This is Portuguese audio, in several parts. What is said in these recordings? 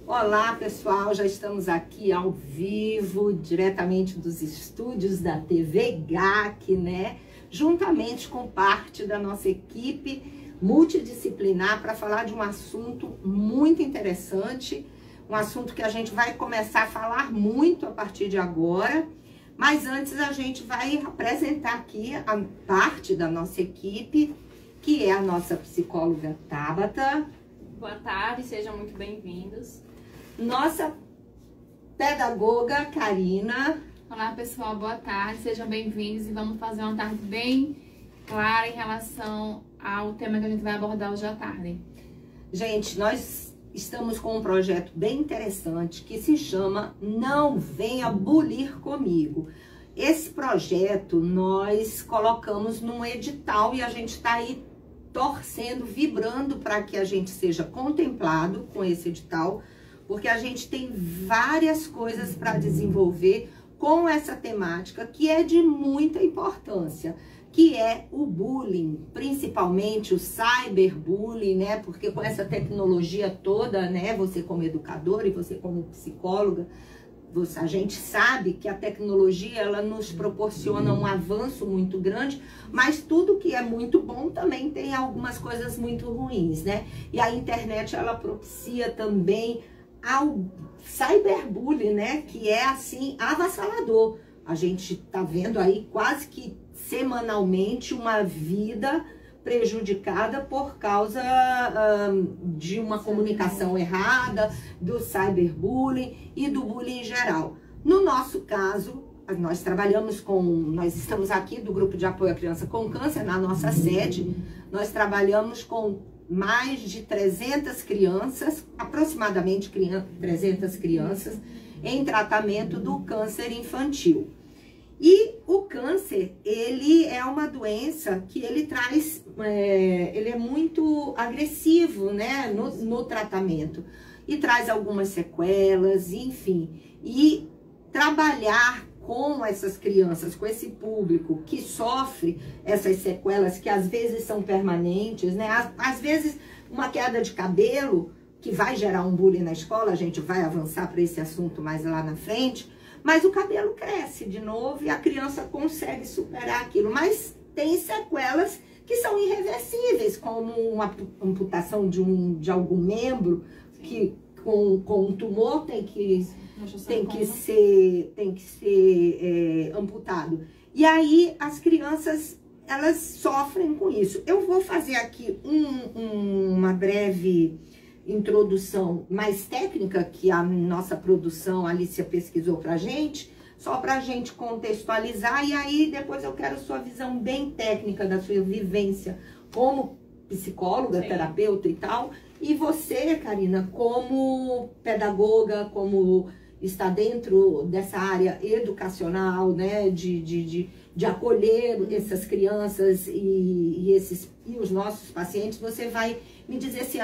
Olá pessoal, já estamos aqui ao vivo, diretamente dos estúdios da TV GAC, né? Juntamente com parte da nossa equipe multidisciplinar para falar de um assunto muito interessante, um assunto que a gente vai começar a falar muito a partir de agora, mas antes a gente vai apresentar aqui a parte da nossa equipe, que é a nossa psicóloga Tabata. Boa tarde, sejam muito bem-vindos. Nossa pedagoga Karina. Olá pessoal, boa tarde, sejam bem-vindos e vamos fazer uma tarde bem clara em relação ao tema que a gente vai abordar hoje à tarde. Gente, nós estamos com um projeto bem interessante que se chama Não Venha Bulir Comigo. Esse projeto nós colocamos num edital e a gente está aí torcendo, vibrando para que a gente seja contemplado com esse edital, porque a gente tem várias coisas para desenvolver com essa temática que é de muita importância, que é o bullying, principalmente o cyberbullying, né? Porque com essa tecnologia toda, né? Você como educadora e você como psicóloga, a gente sabe que a tecnologia ela nos proporciona um avanço muito grande, mas tudo que é muito bom também tem algumas coisas muito ruins, né? E a internet ela propicia também ao cyberbullying, né? Que é assim avassalador. A gente tá vendo aí quase que semanalmente uma vida prejudicada por causa de uma comunicação errada, do cyberbullying e do bullying em geral. No nosso caso, nós estamos aqui do Grupo de Apoio à Criança com Câncer, na nossa sede, nós trabalhamos com mais de 300 crianças, aproximadamente 300 crianças, em tratamento do câncer infantil. E o câncer, ele é uma doença que ele traz, ele é muito agressivo, né, no tratamento. E traz algumas sequelas, enfim. E trabalhar com essas crianças, com esse público que sofre essas sequelas, que às vezes são permanentes, né? Às vezes uma queda de cabelo, que vai gerar um bullying na escola, a gente vai avançar para esse assunto mais lá na frente, mas o cabelo cresce de novo e a criança consegue superar aquilo. Mas tem sequelas que são irreversíveis, como uma amputação de algum membro, que com um tumor tem que ser amputado. E aí as crianças, elas sofrem com isso. Eu vou fazer aqui uma breve introdução mais técnica que a nossa produção, a Alicia, pesquisou pra gente, só pra gente contextualizar, e aí depois eu quero sua visão bem técnica da sua vivência como psicóloga, terapeuta e tal, e você, Karina, como pedagoga, como está dentro dessa área educacional, né, de acolher essas crianças e os nossos pacientes, você vai me dizer se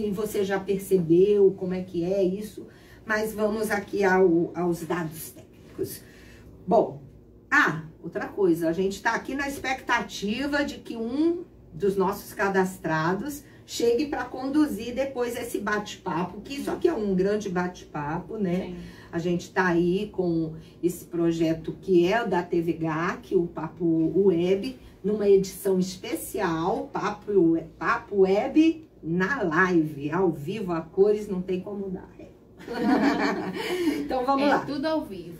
você já percebeu como é que é isso, mas vamos aqui aos dados técnicos. Bom, outra coisa, a gente está aqui na expectativa de que um dos nossos cadastrados chegue para conduzir depois esse bate-papo, que isso aqui é um grande bate-papo, né? Sim. A gente está aí com esse projeto que é o da TV GAC, o Papo Web, numa edição especial, Papo Web na live, ao vivo, a cores, não tem como dar. Então vamos lá. Tudo ao vivo.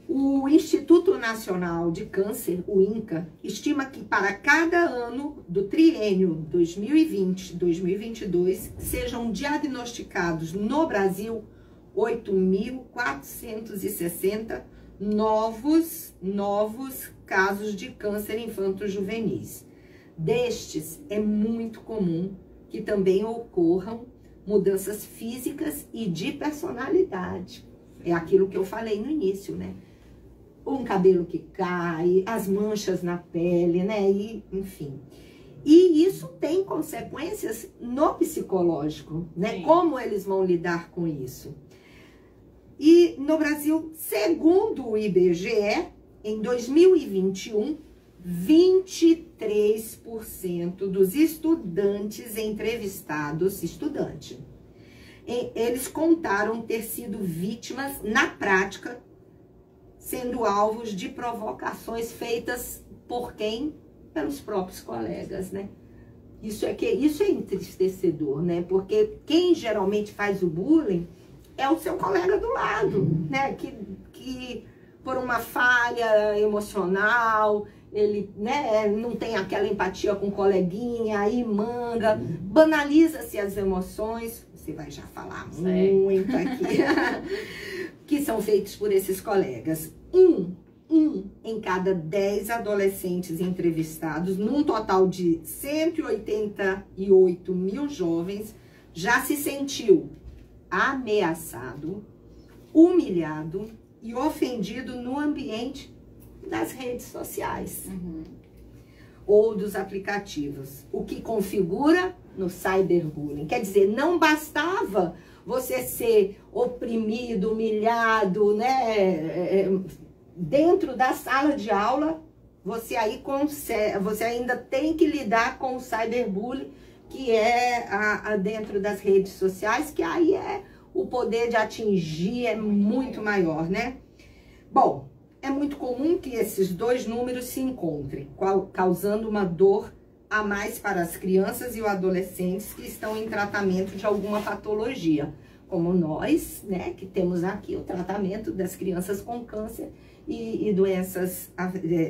O Instituto Nacional de Câncer, o INCA, estima que para cada ano do triênio 2020-2022 sejam diagnosticados no Brasil 8.460 novos casos de câncer infanto-juvenis. Destes, é muito comum que também ocorram mudanças físicas e de personalidade. É aquilo que eu falei no início, né? Um cabelo que cai, as manchas na pele, né? E, enfim. E isso tem consequências no psicológico, né? Sim. Como eles vão lidar com isso? E no Brasil, segundo o IBGE, em 2021, 23% dos estudantes entrevistados, eles contaram ter sido vítimas, na prática, sendo alvos de provocações feitas por quem? Pelos próprios colegas, né? Isso é entristecedor, né? Porque quem geralmente faz o bullying é o seu colega do lado, né? Que por uma falha emocional, ele, né, não tem aquela empatia com o coleguinha, aí manga, banaliza-se as emoções, você vai já falar muito aqui, que são feitos por esses colegas. Um em cada 10 adolescentes entrevistados, num total de 188 mil jovens, já se sentiu ameaçado, humilhado e ofendido no ambiente das redes sociais ou dos aplicativos, o que configura no cyberbullying. Quer dizer, não bastava você ser oprimido, humilhado, né, dentro da sala de aula, você ainda tem que lidar com o cyberbullying, que é dentro das redes sociais, que aí o poder de atingir é muito maior, né? Bom, é muito comum que esses dois números se encontrem, causando uma dor a mais para as crianças e os adolescentes que estão em tratamento de alguma patologia, como nós, né, que temos aqui o tratamento das crianças com câncer e doenças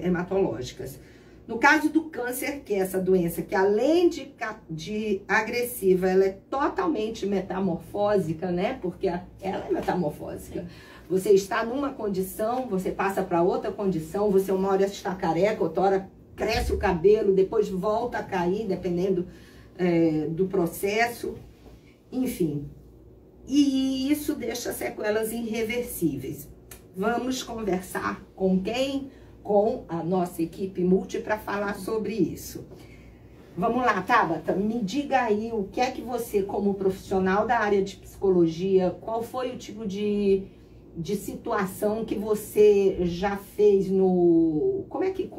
hematológicas. No caso do câncer, que é essa doença que além de agressiva, ela é totalmente metamorfósica, né? Porque ela é metamorfósica. Você está numa condição, você passa para outra condição, você uma hora está careca, outra hora cresce o cabelo, depois volta a cair, dependendo do processo, enfim. E isso deixa sequelas irreversíveis. Vamos conversar com quem? Com a nossa equipe multi para falar sobre isso. Vamos lá, Tabata, me diga aí o que é que você, como profissional da área de psicologia, qual foi o tipo de situação que você já fez no... Como é que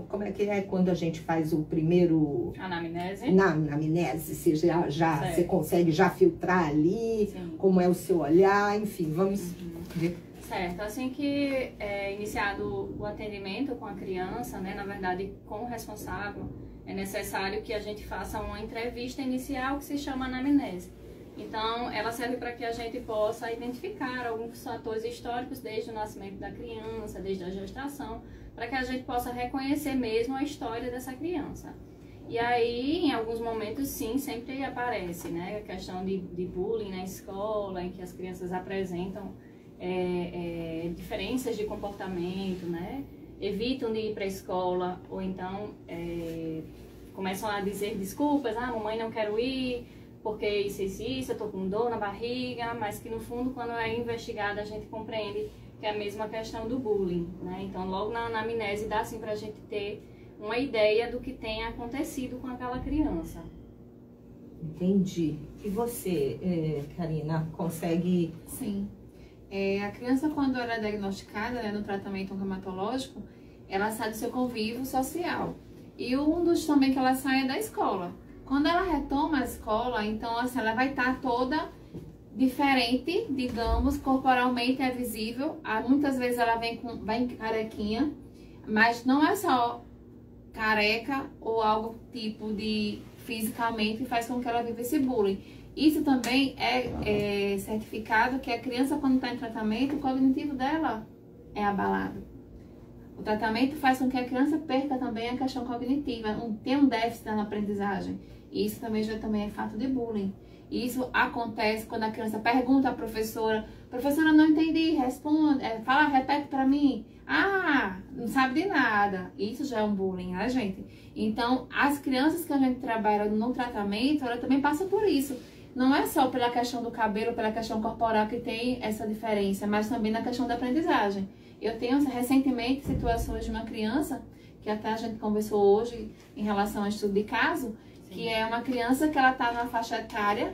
é quando a gente faz o primeiro... Anamnese. Na anamnese, você consegue já filtrar ali, sim, como é o seu olhar, enfim, vamos ver. Certo, assim que é iniciado o atendimento com a criança, né, na verdade com o responsável, é necessário que a gente faça uma entrevista inicial que se chama anamnese. Então, ela serve para que a gente possa identificar alguns fatores históricos desde o nascimento da criança, desde a gestação, para que a gente possa reconhecer mesmo a história dessa criança. E aí, em alguns momentos, sim, sempre aparece, né, a questão de bullying na escola, em que as crianças apresentam diferenças de comportamento, né? Evitam de ir para a escola, ou então começam a dizer desculpas, mamãe não quero ir, porque isso, eu tô com dor na barriga, mas que no fundo, quando é investigada, a gente compreende que é a mesma questão do bullying, né? Então, logo na anamnese dá assim pra gente ter uma ideia do que tem acontecido com aquela criança. Entendi. E você, Karina, consegue... Sim. A criança, quando ela é diagnosticada, né, no tratamento oncomatológico, ela sai do seu convívio social. E um dos também que ela sai é da escola. Quando ela retoma a escola, então assim, ela vai estar toda diferente, digamos, corporalmente é visível. Muitas vezes ela vem carequinha, mas não é só careca ou algo tipo de fisicamente faz com que ela viva esse bullying. Isso também é certificado que a criança, quando está em tratamento, o cognitivo dela é abalado. O tratamento faz com que a criança perca também a questão cognitiva, tem um déficit na aprendizagem. E isso também já é fato de bullying. E isso acontece quando a criança pergunta à professora, professora, não entendi, responde, repete para mim. Não sabe de nada. Isso já é um bullying, né, gente? Então, as crianças que a gente trabalha no tratamento, ela também passa por isso. Não é só pela questão do cabelo, pela questão corporal que tem essa diferença, mas também na questão da aprendizagem. Eu tenho recentemente situações de uma criança, que até a gente conversou hoje em relação ao estudo de caso, sim, que é uma criança que ela está na faixa etária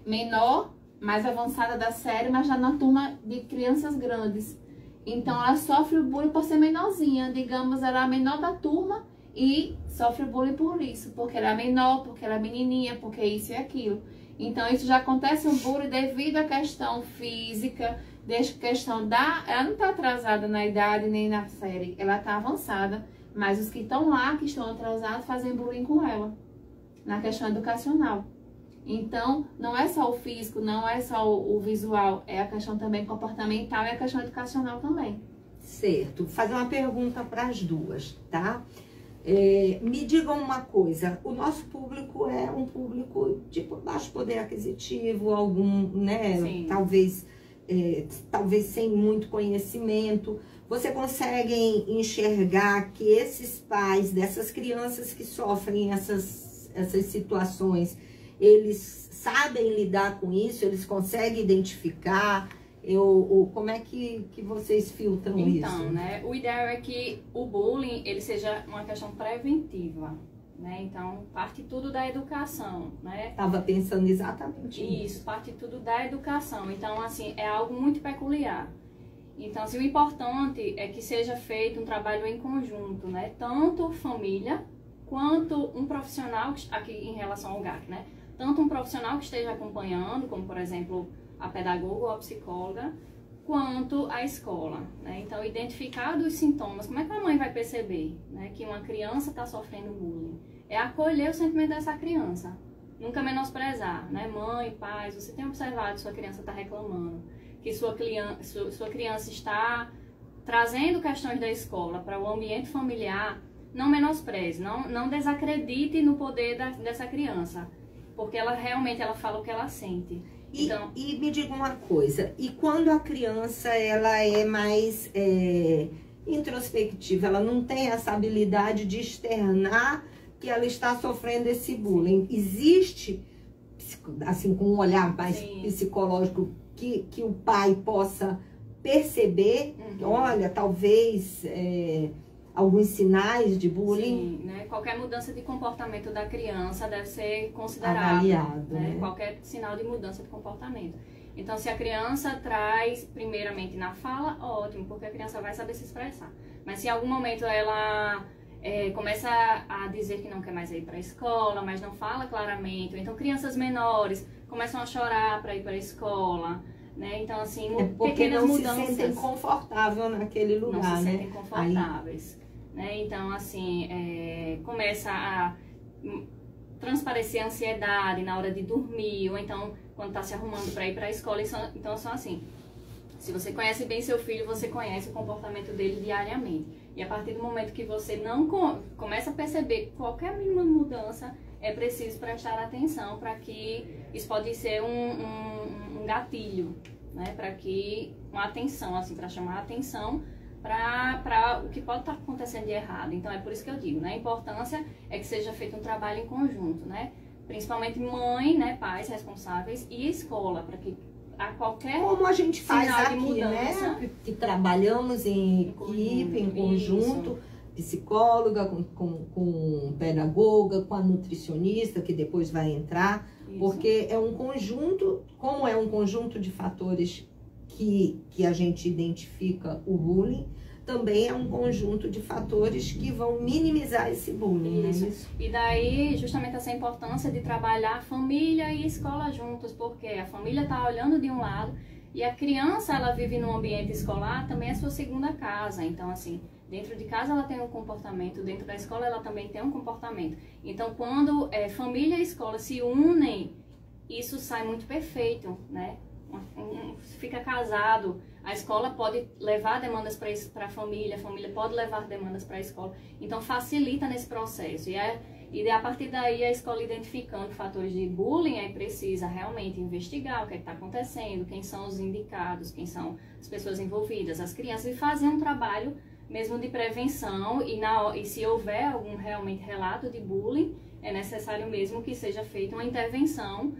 menor, mais avançada da série, mas já na turma de crianças grandes. Então ela sofre o bullying por ser menorzinha, digamos, ela é a menor da turma e sofre bullying por isso, porque ela é menor, porque ela é menininha, porque isso e aquilo. Então isso já acontece um bullying devido à questão física, desde questão ela não está atrasada na idade nem na série, ela está avançada, mas os que estão lá, que estão atrasados, fazem bullying com ela, na questão educacional. Então, não é só o físico, não é só o visual, é a questão também comportamental e a questão educacional também. Certo. Vou fazer uma pergunta para as duas, tá? Me digam uma coisa, o nosso público é um público de baixo poder aquisitivo, algum, né, talvez sem muito conhecimento. Você consegue enxergar que esses pais dessas crianças que sofrem essas situações, eles sabem lidar com isso, eles conseguem identificar? Como é que vocês filtram isso? Então, né, o ideal é que o bullying ele seja uma questão preventiva, né? Então, parte tudo da educação, né? Estava pensando exatamente nisso. Isso, parte tudo da educação. Então, assim, é algo muito peculiar. Então, assim, o importante é que seja feito um trabalho em conjunto, né? Tanto família quanto um profissional, aqui em relação ao GAC, né? Tanto um profissional que esteja acompanhando, como, por exemplo, a pedagoga ou a psicóloga, quanto a escola, né? Então, identificados os sintomas, como é que a mãe vai perceber, né, que uma criança está sofrendo bullying? É acolher o sentimento dessa criança, nunca menosprezar, né? Mãe, pais, você tem observado que sua criança está reclamando, que sua criança está trazendo questões da escola para o ambiente familiar, não menospreze, não desacredite no poder dessa criança, porque ela realmente fala o que ela sente. E me diga uma coisa, e quando a criança ela é mais introspectiva, ela não tem essa habilidade de externar que ela está sofrendo esse bullying, existe, assim, com um olhar mais psicológico, que o pai possa perceber, olha, talvez alguns sinais de bullying? Sim, né? Qualquer mudança de comportamento da criança deve ser considerada, avaliado, né? Qualquer sinal de mudança de comportamento. Então, se a criança traz, primeiramente na fala, ótimo, porque a criança vai saber se expressar. Mas se em algum momento ela começa a dizer que não quer mais ir para a escola, mas não fala claramente, ou então crianças menores começam a chorar para ir para a escola, né? Então, assim, pequenas mudanças. Não se sentem confortáveis naquele lugar, não se né? sentem confortáveis. Né? Então, assim, começa a transparecer a ansiedade na hora de dormir, ou então quando está se arrumando para ir para a escola. Então, são assim, se você conhece bem seu filho, você conhece o comportamento dele diariamente. E a partir do momento que você não começa a perceber qualquer mínima mudança, é preciso prestar atenção, para que isso pode ser um gatilho, né? Para que uma atenção, assim, para chamar a atenção para o que pode estar acontecendo de errado. Então, é por isso que eu digo, né? A importância é que seja feito um trabalho em conjunto, né? Principalmente mãe, né? Pais responsáveis e escola, para que a qualquer como a gente faz aqui, mudança, né? Que trabalhamos em equipe, em conjunto, psicóloga, com pedagoga, com a nutricionista, que depois vai entrar, porque é um conjunto, como é um conjunto de fatores que a gente identifica o bullying, também é um conjunto de fatores que vão minimizar esse bullying. Isso. Né? E daí, justamente essa importância de trabalhar família e escola juntos, porque a família está olhando de um lado e a criança, ela vive num ambiente escolar, também é sua segunda casa. Então, assim, dentro de casa ela tem um comportamento, dentro da escola ela também tem um comportamento. Então, quando família e escola se unem, isso sai muito perfeito, né? Fica casado, a escola pode levar demandas para a família pode levar demandas para a escola, então facilita nesse processo. E a partir daí a escola identificando fatores de bullying, aí precisa realmente investigar o que está acontecendo, quem são os indicados, quem são as pessoas envolvidas, as crianças, e fazer um trabalho mesmo de prevenção, e se houver algum realmente relato de bullying, é necessário mesmo que seja feita uma intervenção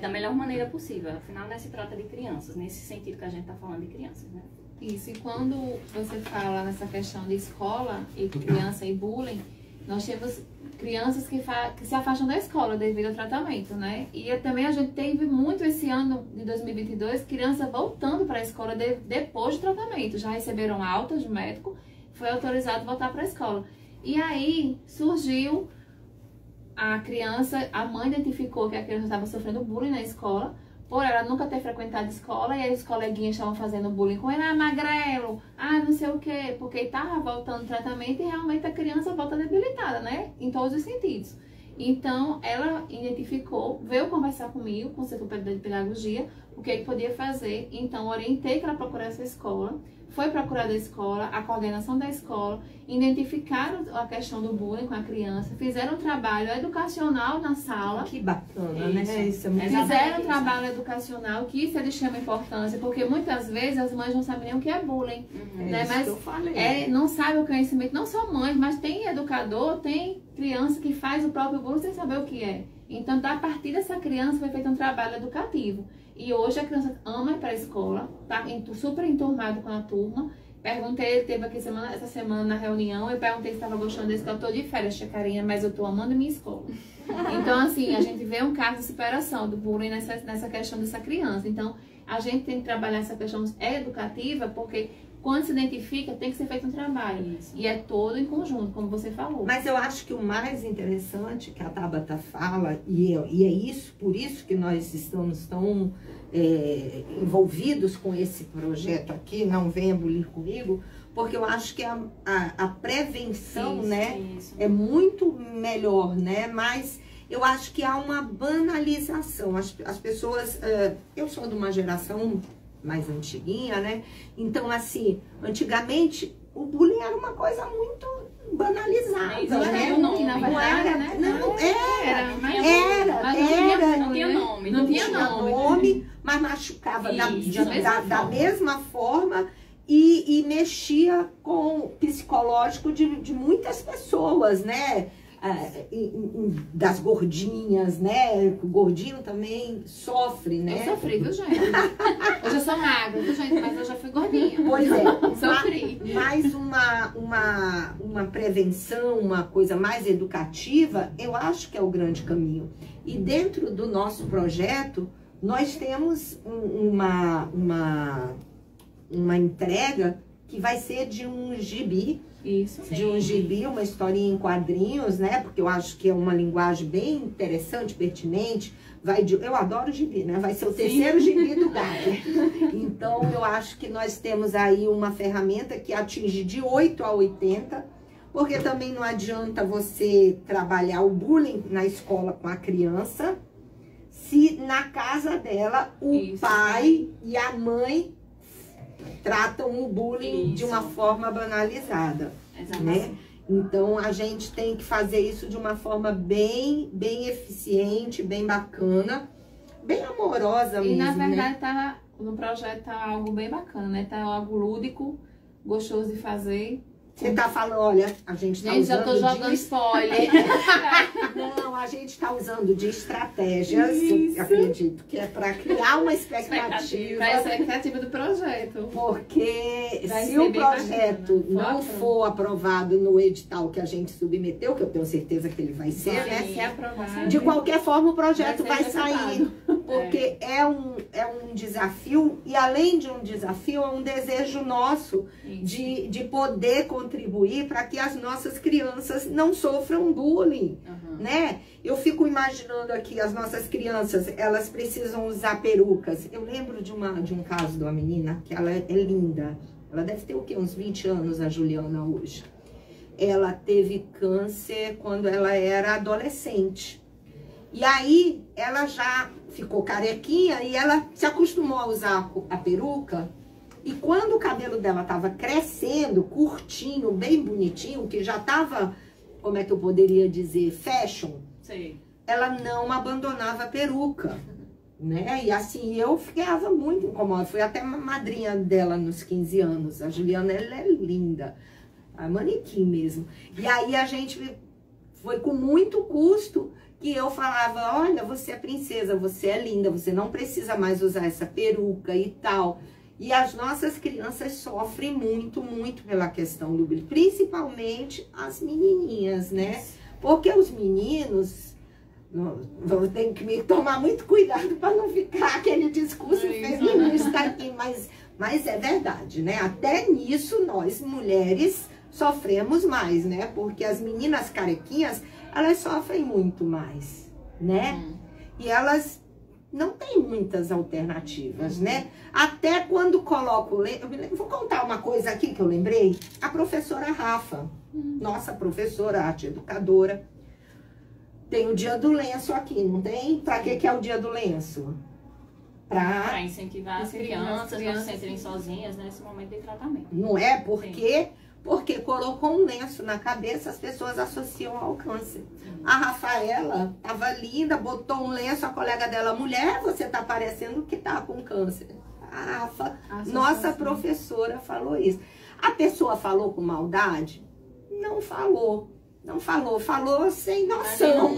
da melhor maneira possível. Afinal, não se trata de crianças, nesse sentido que a gente está falando de crianças, né? Isso, e quando você fala nessa questão de escola e criança e bullying, nós temos crianças que se afastam da escola devido ao tratamento, né? E também a gente teve muito esse ano de 2022, crianças voltando para a escola depois do tratamento. Já receberam alta de médico, foi autorizado voltar para a escola. E aí surgiu a criança, a mãe identificou que a criança estava sofrendo bullying na escola, por ela nunca ter frequentado a escola, e aí os coleguinhas estavam fazendo bullying com ele, magrelo, não sei o quê, porque estava voltando o tratamento e realmente a criança volta debilitada, né? Em todos os sentidos. Então, ela identificou, veio conversar comigo, com o setor de pedagogia, o que ele podia fazer. Então, orientei que ela procurasse a escola, foi procurada a escola, a coordenação da escola, identificaram a questão do bullying com a criança, fizeram um trabalho educacional na sala. Que bacana, né? Isso é muito fizeram um trabalho educacional, que isso eles chamam importância, porque muitas vezes as mães não sabem nem o que é bullying, né? Mas que eu falei. Não sabe o conhecimento, não só mães, mas tem educador, tem criança que faz o próprio bullying sem saber o que é. Então, a partir dessa criança foi feito um trabalho educativo. E hoje a criança ama ir para a escola, tá super enturmado com a turma. Perguntei, ele teve aqui essa semana na reunião, eu perguntei se estava gostando desse, que eu tô de férias, Chacarinha, mas eu tô amando minha escola. Então, assim, a gente vê um caso de superação do bullying nessa questão dessa criança. Então, a gente tem que trabalhar essa questão educativa, porque quando se identifica, tem que ser feito um trabalho. Isso. E é todo em conjunto, como você falou. Mas eu acho que o mais interessante que a Tabata fala, e é isso, por isso que nós estamos tão envolvidos com esse projeto aqui, Não Venha Bulir Comigo, porque eu acho que a prevenção, é muito melhor, né? Mas eu acho que há uma banalização. As pessoas... eu sou de uma geração mais antiguinha, né? Então, assim, antigamente o bullying era uma coisa muito banalizada, né? Não tinha nome, mas machucava da mesma forma e mexia com o psicológico de muitas pessoas, né? Das gordinhas, né? O gordinho também sofre, né? Eu sofri, viu, gente? Hoje eu sou magra, viu, gente? Mas eu já fui gordinha. Pois é. Sofri. Mas uma prevenção, uma coisa mais educativa, eu acho que é o grande caminho. E dentro do nosso projeto, nós temos uma entrega que vai ser de um gibi. Isso, de um gibi, uma historinha em quadrinhos, né? Porque eu acho que é uma linguagem bem interessante, pertinente. Eu adoro gibi, né? Vai ser o terceiro gibi do Gabler. Então, eu acho que nós temos aí uma ferramenta que atinge de 8 a 80, porque também não adianta você trabalhar o bullying na escola com a criança, se na casa dela o pai e a mãe tratam o bullying de uma forma banalizada, né? Então, a gente tem que fazer isso de uma forma bem eficiente, bem bacana, bem amorosa mesmo, e na verdade, né? No projeto tá algo bem bacana, né? Tá algo lúdico, gostoso de fazer. Você tá falando, olha, a gente tá usando... já tô jogando spoiler. Não, a gente tá usando de estratégias, acredito, que é para criar uma expectativa. A expectativa do projeto. Porque se o projeto não for aprovado no edital que a gente submeteu, que eu tenho certeza que ele vai ser, né? Se aprovado. De qualquer forma, o projeto vai sair. Porque é um desafio, e além de um desafio, é um desejo nosso de poder contribuir para que as nossas crianças não sofram bullying, né? Eu fico imaginando aqui, as nossas crianças, elas precisam usar perucas. Eu lembro de um caso de uma menina, que ela é linda. Ela deve ter o quê? Uns 20 anos, a Juliana, hoje. Ela teve câncer quando ela era adolescente. E aí, ela já ficou carequinha e ela se acostumou a usar a peruca. E quando o cabelo dela estava crescendo, curtinho, bem bonitinho, que já estava, como é que eu poderia dizer, fashion, ela não abandonava a peruca, né? E assim, eu ficava muito incomodada. Fui até madrinha dela nos 15 anos. A Juliana, ela é linda, a manequim mesmo. E aí a gente foi com muito custo que eu falava, olha, você é princesa, você é linda, você não precisa mais usar essa peruca e tal. E as nossas crianças sofrem muito pela questão do bullying, principalmente as menininhas, né? Porque os meninos, tem que tomar muito cuidado para não ficar aquele discurso feminista aqui, mas é verdade, né? Até nisso, nós mulheres sofremos mais, né? Porque as meninas carequinhas, elas sofrem muito mais, né? E elas não têm muitas alternativas, né? Até quando coloco o lenço... Vou contar uma coisa aqui que eu lembrei. A professora Rafa, nossa professora, arte educadora, tem o dia do lenço aqui, não tem? Pra que é o dia do lenço? Para incentivar as crianças a não se sentirem sozinhas nesse momento de tratamento. Não é? Porque colocou um lenço na cabeça, as pessoas associam ao câncer. A Rafaela tava linda, botou um lenço, a colega dela, mulher, você tá parecendo que tá com câncer. A Rafa, nossa professora, falou isso. A pessoa falou com maldade? Não falou. Não falou, falou sem noção.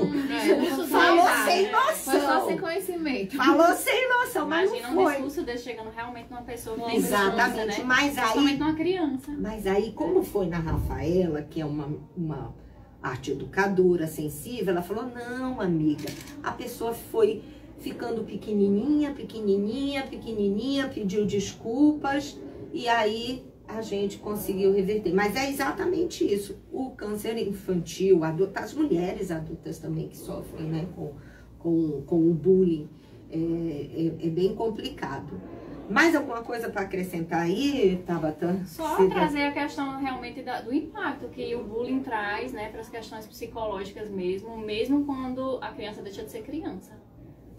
Falou sem noção. Foi só sem conhecimento. Falou sem noção, mas imagina não foi. um discurso desse chegando realmente numa pessoa que tem Exatamente, câncer, né? mas aí... Principalmente numa criança. Mas aí, como foi na Rafaela, que é uma arte educadora, sensível, ela falou, não, amiga, a pessoa foi ficando pequenininha, pediu desculpas, e aí a gente conseguiu reverter. Mas é exatamente isso. O câncer infantil, as mulheres adultas também que sofrem, né, com o bullying, é bem complicado. Mais alguma coisa para acrescentar aí, Tabata? Só trazer a questão realmente do impacto que o bullying traz, né, para as questões psicológicas mesmo quando a criança deixa de ser criança.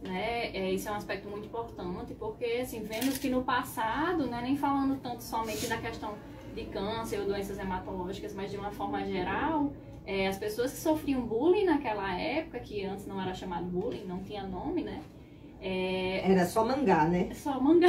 Né? Isso é um aspecto muito importante, porque assim, vemos que no passado, né, nem falando tanto somente da questão de câncer ou doenças hematológicas, mas de uma forma geral, as pessoas que sofriam bullying naquela época, que antes não era chamado bullying, não tinha nome, né? Era só mangá, né? Só mangá.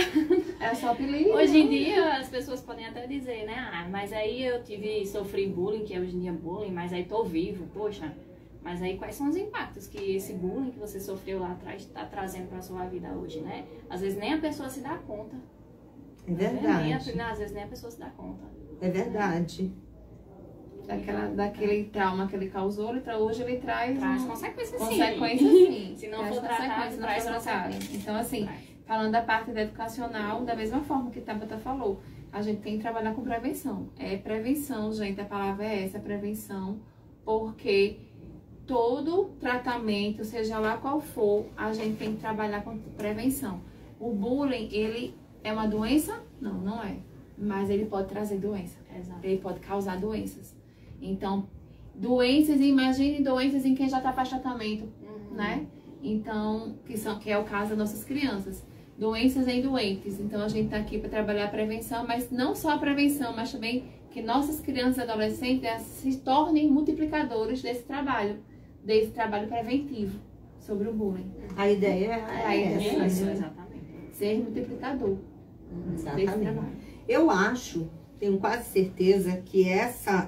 Era só apelido. Hoje em dia as pessoas podem até dizer, né? Ah, mas aí eu sofri bullying, que é hoje em dia bullying, mas aí tô vivo, poxa. Mas aí quais são os impactos que esse bullying que você sofreu lá atrás está trazendo para a sua vida hoje, né? Às vezes nem a pessoa se dá conta. É verdade. Às vezes nem a pessoa se dá conta. É verdade. Daquele trauma que ele causou, hoje ele traz consequências, sim. Se não for tratado, traz consequências. Então, assim, falando da parte da educacional, da mesma forma que a Tabata falou, a gente tem que trabalhar com prevenção. Prevenção, gente, a palavra é essa, prevenção, porque todo tratamento, seja lá qual for, a gente tem que trabalhar com prevenção. O bullying, ele é uma doença? Não, não é. Mas ele pode trazer doença. Exato. Ele pode causar doenças. Então, doenças, imagine doenças em quem já está faz tratamento, né? Então, que é o caso das nossas crianças. Doenças em doentes. Então, a gente está aqui para trabalhar a prevenção, mas não só a prevenção, mas também que nossas crianças e adolescentes se tornem multiplicadores desse trabalho preventivo sobre o bullying. A ideia é essa. Isso, exatamente. Ser multiplicador desse trabalho. Eu acho, tenho quase certeza que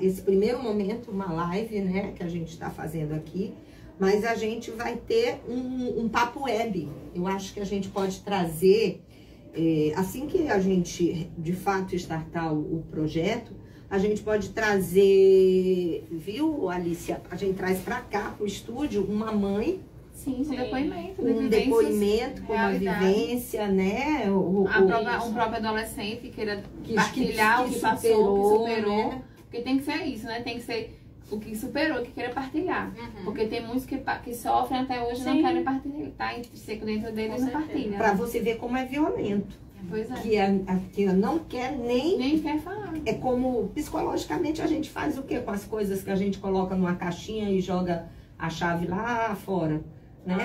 esse primeiro momento, uma live, né, que a gente está fazendo aqui, mas a gente vai ter um papo web. Eu acho que a gente pode trazer, assim que a gente, de fato, startar o projeto, a gente pode trazer, viu, Alicia? A gente traz para cá, pro estúdio, uma mãe. Sim, com depoimento. Um depoimento, com uma vivência, né? Um próprio adolescente queira partilhar o que passou, o que superou. Né? Porque tem que ser isso, né? Tem que ser o que superou, que queira partilhar. Porque tem muitos que sofrem até hoje e não querem partilhar. Tá seco dentro deles e não partilham. Pra você ver como é violento. Pois é. Que não quer nem quer falar. É como psicologicamente a gente faz o quê com as coisas que a gente coloca numa caixinha e joga a chave lá fora, né?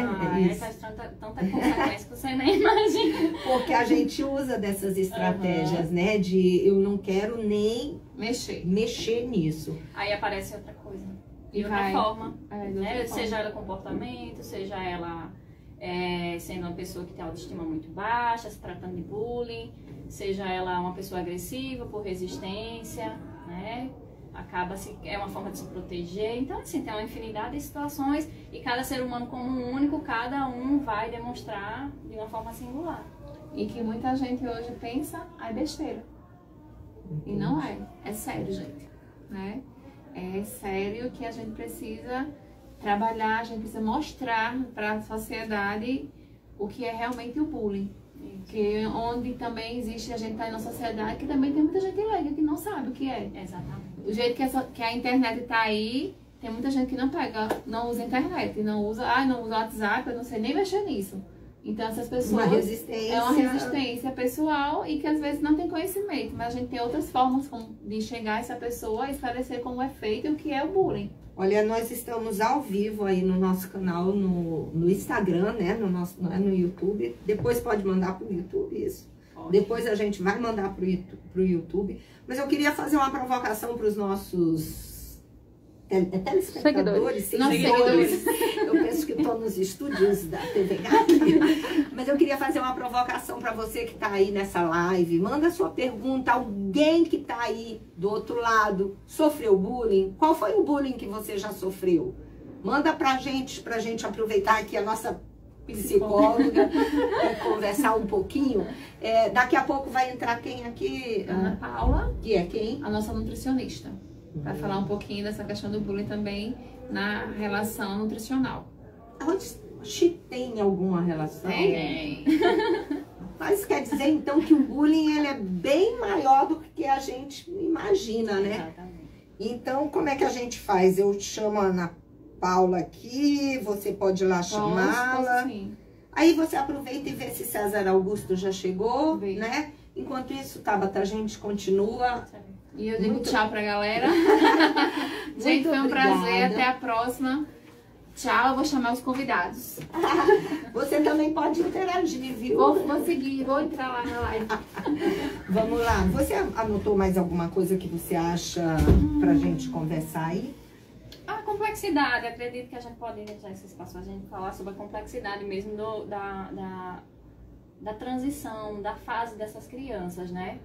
Faz tanta consequência que você nem imagina. Porque a gente usa dessas estratégias, né? De eu não quero nem mexer nisso. Aí aparece outra coisa. De outra forma. Né? Seja ela comportamento, seja ela sendo uma pessoa que tem autoestima muito baixa, se tratando de bullying, seja ela uma pessoa agressiva por resistência, né? É uma forma de se proteger. Então, assim, tem uma infinidade de situações e cada ser humano como um único, cada um vai demonstrar de uma forma singular. E que muita gente hoje pensa, é besteira. E não é. É sério, gente. Né? É sério que a gente precisa trabalhar, a gente precisa mostrar para a sociedade o que é realmente o bullying. Que onde também existe, a gente tá na sociedade, que também tem muita gente leiga que não sabe o que é. Exatamente. O jeito que a internet tá aí, tem muita gente que não pega, não usa internet, não usa WhatsApp, eu não sei nem mexer nisso. Então essas pessoas... É uma resistência pessoal e que às vezes não tem conhecimento, mas a gente tem outras formas de enxergar essa pessoa e esclarecer como é feito e o que é o bullying. Olha, nós estamos ao vivo aí no nosso canal no Instagram, né? Não é no YouTube. Depois pode mandar pro YouTube isso. Pode. Depois a gente vai mandar pro YouTube. Mas eu queria fazer uma provocação para os nossos telespectadores, seguidores. Eu penso que estou nos estúdios da TV Gabi. Mas eu queria fazer uma provocação para você que está aí nessa live. Manda sua pergunta. Alguém que está aí do outro lado sofreu bullying? Qual foi o bullying que você já sofreu? Manda pra gente aproveitar aqui a nossa psicóloga e conversar um pouquinho. Daqui a pouco vai entrar quem aqui? Ana Paula. Que é quem? A nossa nutricionista. Para falar um pouquinho dessa questão do bullying também na relação nutricional. Hoje tem alguma relação? Tem. Mas quer dizer então que o bullying ele é bem maior do que a gente imagina, né? Exatamente. Então, como é que a gente faz? Eu chamo a Ana Paula aqui, você pode ir lá chamá-la. Sim. Aí você aproveita e vê se César Augusto já chegou, Bem. né? Enquanto isso, Tabata, a gente continua. E eu digo tchau pra galera. Gente, foi um prazer. Até a próxima. Tchau, eu vou chamar os convidados. Você também pode interagir, viu? Vou seguir, vou entrar lá na live. Vamos lá. Você anotou mais alguma coisa que você acha pra gente conversar aí? A complexidade, acredito que a gente pode usar esse espaço pra gente falar sobre a complexidade mesmo da transição, da fase dessas crianças, né?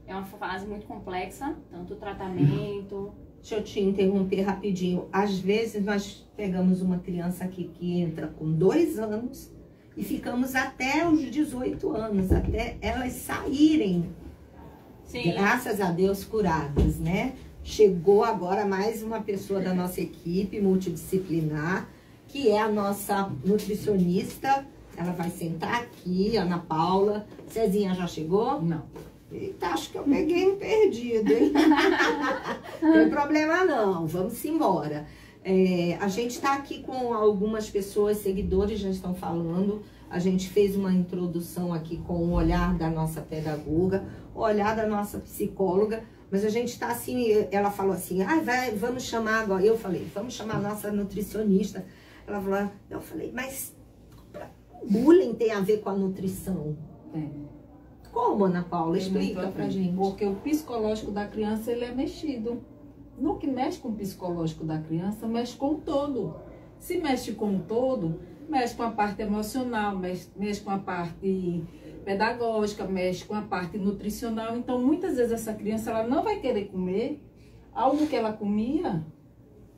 É uma fase muito complexa, tanto o tratamento... Deixa eu te interromper rapidinho. Às vezes nós pegamos uma criança aqui que entra com 2 anos e ficamos até os 18 anos, até elas saírem, Sim. Graças a Deus, curadas, né? Chegou agora mais uma pessoa da nossa equipe multidisciplinar, que é a nossa nutricionista. Ela vai sentar aqui, Ana Paula. Cezinha já chegou? Não. Eita, acho que eu peguei um perdido, hein? Não tem problema não, vamos embora. A gente está aqui com algumas pessoas, seguidores já estão falando. A gente fez uma introdução aqui com o olhar da nossa pedagoga, o olhar da nossa psicóloga, mas a gente está assim, ela falou assim, vamos chamar agora. Eu falei, vamos chamar a nossa nutricionista. Ela falou, eu falei, mas bullying tem a ver com a nutrição? Como, Ana Paula? Explica pra gente. Porque o psicológico da criança, ele é mexido. No que mexe com o psicológico da criança, mexe com o todo. Se mexe com o todo, mexe com a parte emocional, mexe com a parte pedagógica, mexe com a parte nutricional. Então, muitas vezes essa criança ela não vai querer comer algo que ela comia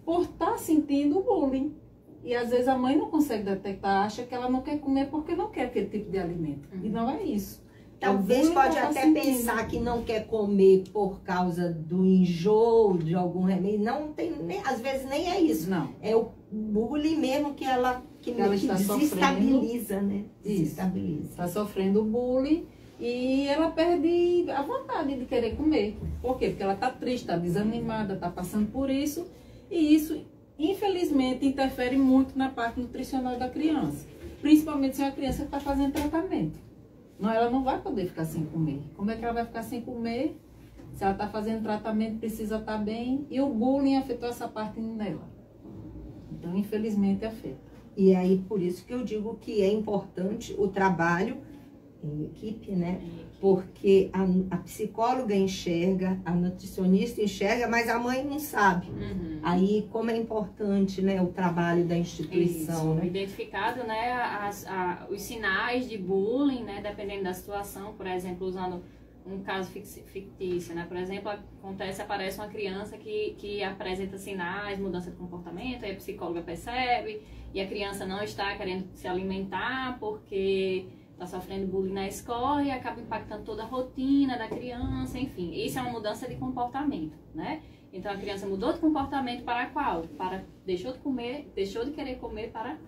por estar sentindo o bullying. E às vezes a mãe não consegue detectar, acha que ela não quer comer porque não quer aquele tipo de alimento. E não é isso. Talvez pode até pensar que não quer comer por causa do enjoo de algum remédio. Não tem, às vezes nem é isso. Não. É o bullying mesmo que ela está desestabiliza, né? Desestabiliza. Está sofrendo bullying e ela perde a vontade de querer comer. Por quê? Porque ela está triste, está desanimada, está passando por isso. E isso, infelizmente, interfere muito na parte nutricional da criança. Principalmente se é uma criança que está fazendo tratamento. Não, ela não vai poder ficar sem comer. Como é que ela vai ficar sem comer? Se ela está fazendo tratamento, precisa estar bem. E o bullying afetou essa parte nela. Então, infelizmente, afeta. E aí, por isso que eu digo que é importante o trabalho em equipe, né? Porque a psicóloga enxerga, a nutricionista enxerga, mas a mãe não sabe. Aí, como é importante, né, o trabalho da instituição, né? Identificado, né, os sinais de bullying, né, dependendo da situação, por exemplo, usando um caso fictício, né, por exemplo, aparece uma criança que apresenta sinais, mudança de comportamento, aí a psicóloga percebe, e a criança não está querendo se alimentar porque está sofrendo bullying na escola e acaba impactando toda a rotina da criança, enfim. Isso é uma mudança de comportamento, né? Então a criança mudou de comportamento para qual? Deixou de comer, deixou de querer comer para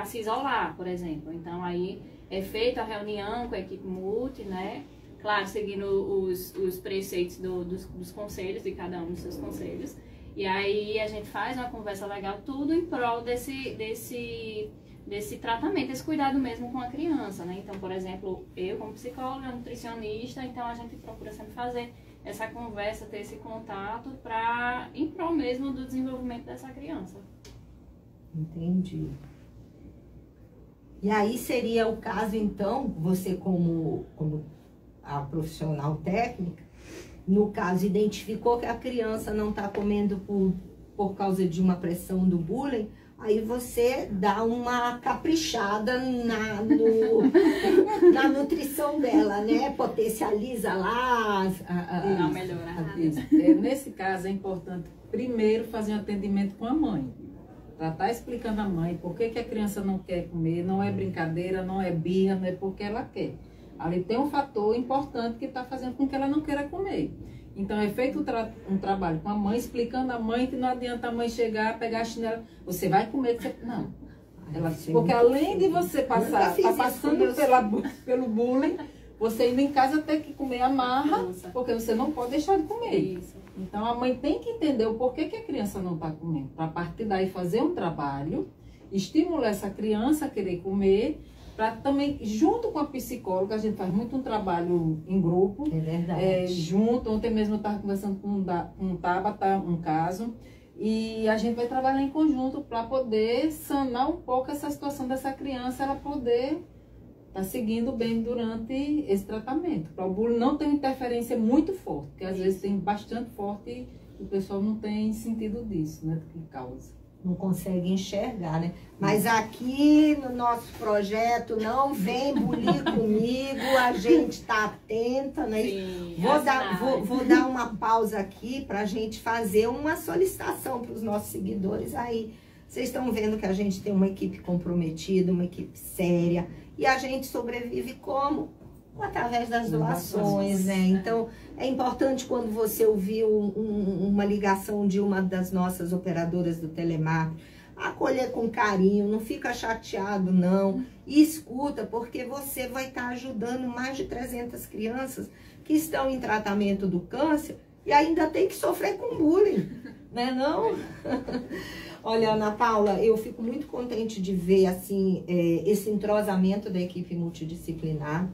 se isolar, por exemplo. Então aí é feita a reunião com a equipe multi, né? Claro, seguindo os preceitos dos conselhos, de cada um dos seus conselhos. E aí a gente faz uma conversa legal, tudo em prol desse tratamento, desse cuidado mesmo com a criança, né? Então, por exemplo, eu como psicóloga, nutricionista, então a gente procura sempre fazer essa conversa, ter esse contato em prol mesmo do desenvolvimento dessa criança. Entendi. E aí seria o caso, então, você como a profissional técnica, no caso, identificou que a criança não está comendo por causa de uma pressão do bullying, aí você dá uma caprichada na nutrição dela, né? Potencializa lá Dá uma melhorada. Nesse caso, é importante primeiro fazer um atendimento com a mãe. Ela está explicando à mãe por que a criança não quer comer, não é brincadeira, não é birra, não é porque ela quer. Ali tem um fator importante que está fazendo com que ela não queira comer. Então é feito um trabalho com a mãe, explicando à mãe que não adianta a mãe chegar, pegar a chinela, você vai comer, não. Porque além de você tá passando pelo bullying, você indo em casa tem que comer a marra, porque você não pode deixar de comer. Isso. Então a mãe tem que entender o porquê que a criança não está comendo, para a partir daí fazer um trabalho, estimular essa criança a querer comer, para também, junto com a psicóloga, a gente faz muito um trabalho em grupo. É verdade. Junto, ontem mesmo eu estava conversando com um Tabata, um caso, e a gente vai trabalhar em conjunto para poder sanar um pouco essa situação dessa criança, ela poder estar seguindo bem durante esse tratamento. Para o bullying não ter uma interferência muito forte, porque às vezes tem bastante forte e o pessoal não tem sentido disso, né, do que causa. Não consegue enxergar, né? Mas aqui no nosso projeto, não vem bulir comigo, a gente está atenta, né? Sim, vou dar uma pausa aqui para a gente fazer uma solicitação para os nossos seguidores aí. Vocês estão vendo que a gente tem uma equipe comprometida, uma equipe séria, e a gente sobrevive como? Através das doações, né? Então, é importante quando você ouviu uma ligação de uma das nossas operadoras do telemarketing, acolher com carinho, não fica chateado não, e escuta, porque você vai estar ajudando mais de 300 crianças que estão em tratamento do câncer e ainda tem que sofrer com bullying, né não? Olha, Ana Paula, eu fico muito contente de ver, assim, esse entrosamento da equipe multidisciplinar,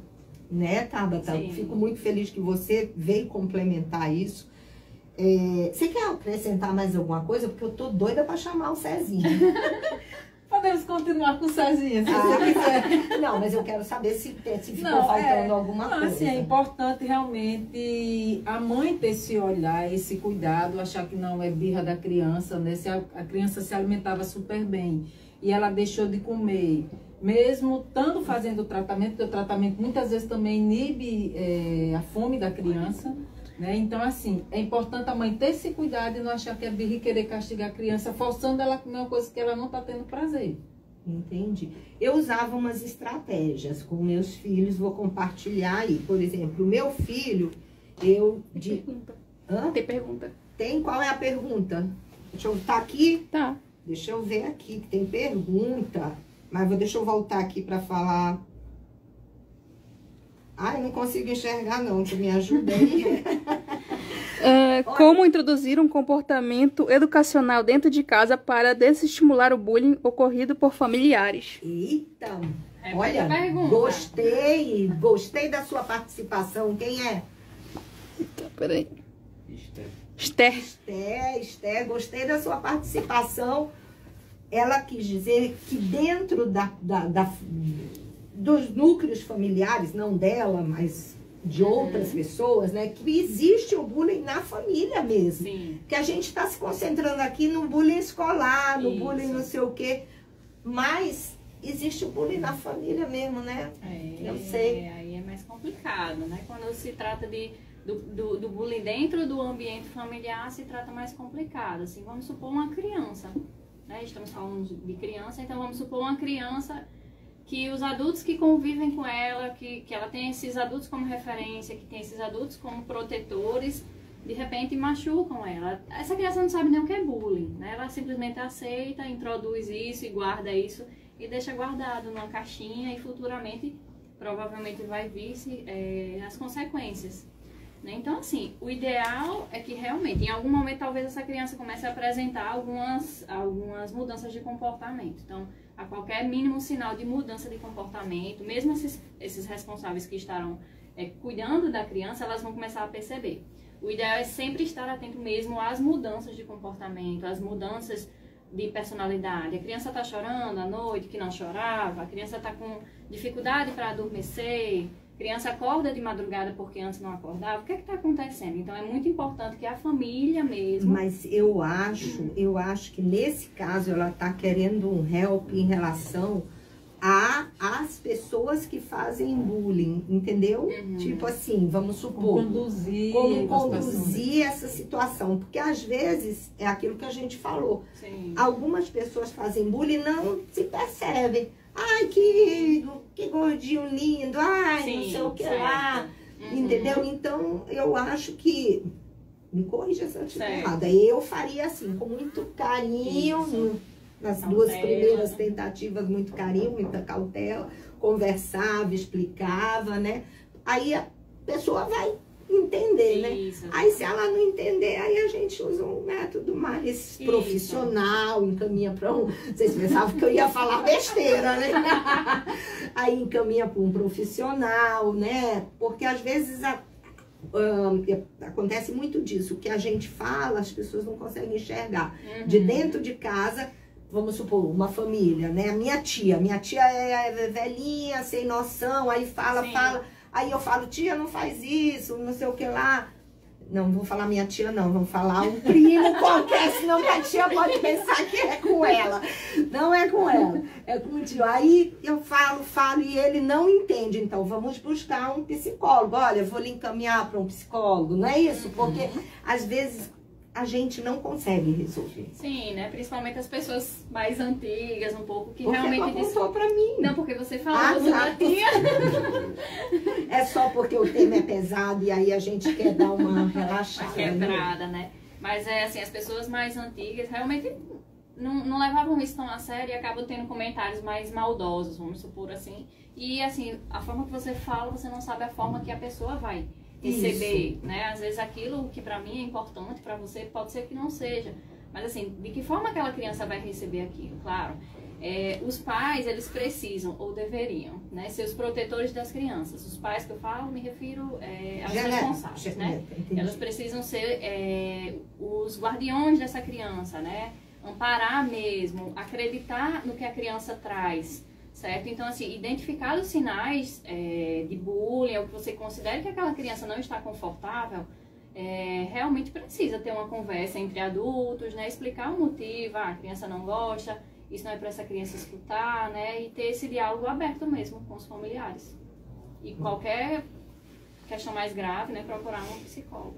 né, Tabata? Sim. Fico muito feliz que você veio complementar isso. Você quer acrescentar mais alguma coisa? Porque eu tô doida para chamar o Cezinha. Podemos continuar com o Cezinha, se você quiser. Não, mas eu quero saber se ficou faltando alguma coisa. Assim, é importante realmente a mãe ter esse olhar, esse cuidado, achar que não é birra da criança, né? Se a criança se alimentava super bem e ela deixou de comer, mesmo estando fazendo o tratamento, porque o tratamento muitas vezes também inibe a fome da criança, né? Então, assim, é importante a mãe ter esse cuidado e não achar que é birra e querer castigar a criança, forçando ela a comer uma coisa que ela não está tendo prazer. Entendi. Eu usava umas estratégias com meus filhos, vou compartilhar aí. Por exemplo, o meu filho, Pergunta. Hã? Tem pergunta. Tem? Qual é a pergunta? Deixa eu... Tá aqui? Tá. Deixa eu ver aqui, que tem pergunta. Mas deixa eu voltar aqui para falar. Ai, não consigo enxergar não, tu me ajuda aí. Como introduzir um comportamento educacional dentro de casa para desestimular o bullying ocorrido por familiares? Eita, É olha, muita pergunta. gostei da sua participação. Quem é? Tá, peraí. Esther. Esther, gostei da sua participação. Ela quis dizer que dentro dos núcleos familiares, não dela, mas de outras pessoas, né, que existe o bullying na família mesmo. Sim. Que a gente está se concentrando aqui no bullying escolar, no Isso. bullying não sei o quê, mas existe o bullying na família mesmo, né? Eu sei. Aí é mais complicado, né? Quando se trata do bullying dentro do ambiente familiar, se trata mais complicado. Assim, vamos supor uma criança, né? Estamos falando de criança, então vamos supor uma criança que os adultos que convivem com ela, que ela tem esses adultos como referência, que tem esses adultos como protetores, de repente machucam ela. Essa criança não sabe nem o que é bullying, né? Ela simplesmente aceita, introduz isso e guarda isso e deixa guardado numa caixinha e futuramente provavelmente vai vir as consequências. Né? Então, assim, o ideal é que realmente, em algum momento, talvez essa criança comece a apresentar algumas mudanças de comportamento. Então, a qualquer mínimo sinal de mudança de comportamento, mesmo esses responsáveis que estarão cuidando da criança, elas vão começar a perceber. O ideal é sempre estar atento mesmo às mudanças de comportamento, às mudanças de personalidade. A criança está chorando à noite, que não chorava, a criança está com dificuldade para adormecer, a criança acorda de madrugada porque antes não acordava. O que é que está acontecendo? Então é muito importante que a família mesmo... Mas eu acho que nesse caso ela está querendo um help em relação às pessoas que fazem bullying, entendeu? Uhum. Tipo assim, vamos supor, como conduzir essa situação, porque às vezes é aquilo que a gente falou. Sim. Algumas pessoas fazem bullying e não se percebem. Ai, que gordinho lindo, ai, Sim, não sei o que certo. lá, entendeu? Então eu acho que, me corrija se eu estiver Certo. errada, eu faria assim, com muito carinho, nas Cautela, duas primeiras né? tentativas, muito carinho, muita cautela, conversava, explicava, né? Aí a pessoa vai entender, né? Isso. Aí se ela não entender, aí a gente usa um método mais profissional, encaminha para um... Vocês pensavam que eu ia falar besteira, né? Aí encaminha para um profissional, né? Porque às vezes acontece muito disso. O que a gente fala, as pessoas não conseguem enxergar. De dentro de casa, vamos supor, uma família, né? Minha tia é velhinha, sem noção, aí fala. Aí eu falo, tia, não faz isso, não sei o que lá. Não vou falar minha tia, não. Vamos falar um primo qualquer, senão minha tia pode pensar que é com ela. Não é com ela, é com o tio. Aí eu falo e ele não entende. Então vamos buscar um psicólogo. Olha, eu vou lhe encaminhar para um psicólogo. Não é isso? Porque às vezes a gente não consegue resolver. Sim, né? Principalmente as pessoas mais antigas, um pouco, que Porque realmente... ela contou pra mim. Não, porque você falou da tá. tia. É só porque o tema é pesado e aí a gente quer dar uma relaxada. Uma quebrada, né? Mas é assim, as pessoas mais antigas realmente não levavam isso tão a sério e acabam tendo comentários mais maldosos, vamos supor assim. E assim, a forma que você fala, você não sabe a forma que a pessoa vai receber, isso, né? Às vezes aquilo que pra mim é importante, pra você pode ser que não seja. Mas assim, de que forma aquela criança vai receber aquilo? Claro, os pais, eles precisam, ou deveriam, né, ser os protetores das crianças. Os pais que eu falo, me refiro aos responsáveis, né? Elas precisam ser os guardiões dessa criança, né? Amparar mesmo, acreditar no que a criança traz. Certo? Então, assim, identificar os sinais de bullying, ou que você considere que aquela criança não está confortável, realmente precisa ter uma conversa entre adultos, né? Explicar o motivo, a criança não gosta, isso não é para essa criança escutar, né? E ter esse diálogo aberto mesmo com os familiares. E qualquer questão mais grave, né? Procurar um psicólogo.